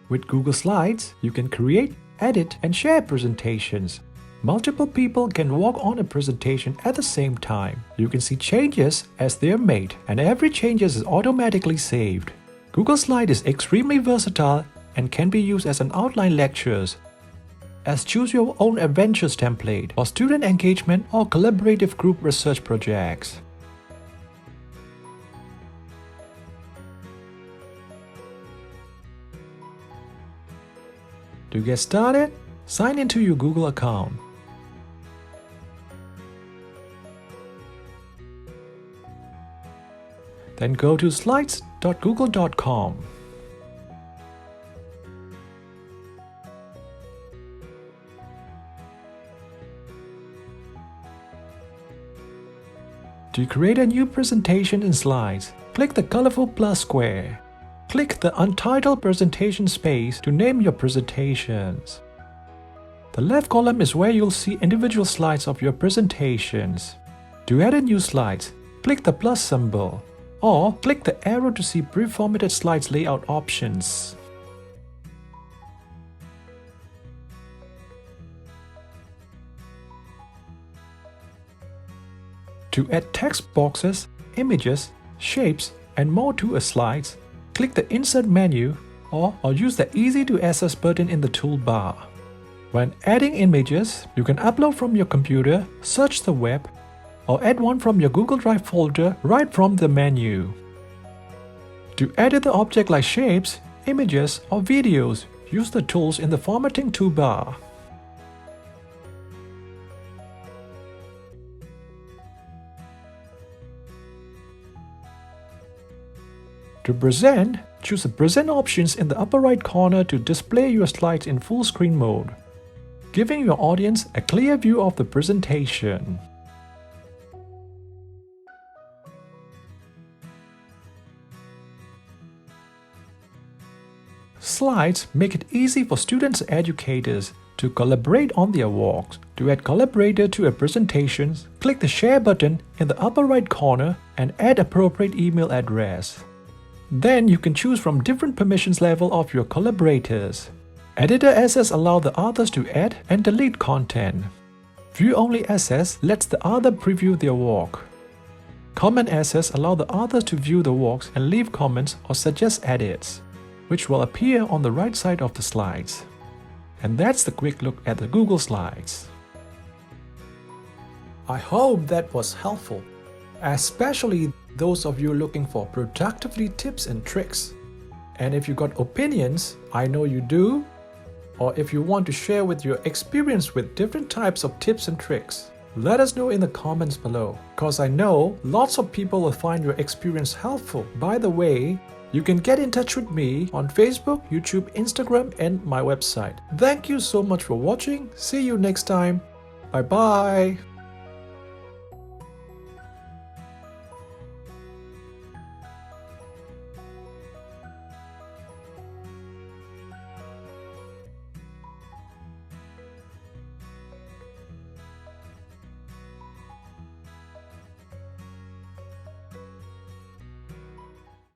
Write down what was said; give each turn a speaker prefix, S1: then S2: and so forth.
S1: With Google Slides, you can create, edit, and share presentations. Multiple people can work on a presentation at the same time. You can see changes as they are made, and every change is automatically saved. Google Slides is extremely versatile and can be used as an outline lectures, as choose your own adventures template for student engagement or collaborative group research projects. To get started, sign into your Google account. Then go to slides.google.com. To create a new presentation in Slides, click the colorful plus square. Click the Untitled Presentation space to name your presentations. The left column is where you'll see individual slides of your presentations. To add a new slides, click the plus symbol, or click the arrow to see pre-formatted slides layout options. To add text boxes, images, shapes, and more to a slide, click the Insert menu or use the Easy to Access button in the toolbar. When adding images, you can upload from your computer, search the web, or add one from your Google Drive folder right from the menu. To edit the object like shapes, images, or videos, use the tools in the Formatting toolbar. To present, choose the Present options in the upper right corner to display your slides in full screen mode, giving your audience a clear view of the presentation. Slides make it easy for students and educators to collaborate on their works. To add collaborator to a presentation, click the Share button in the upper right corner and add appropriate email address. Then you can choose from different permissions level of your collaborators. Editor access allows the others to add and delete content. View-only access lets the other preview their work. Comment access allows the others to view the works and leave comments or suggest edits, which will appear on the right side of the slides. And that's the quick look at the Google Slides. I hope that was helpful, especially those of you looking for productivity tips and tricks. And if you got opinions, I know you do, or if you want to share with your experience with different types of tips and tricks, let us know in the comments below, because I know lots of people will find your experience helpful. By the way, you can get in touch with me on Facebook, YouTube, Instagram, and my website. Thank you so much for watching. See you next time. Bye bye.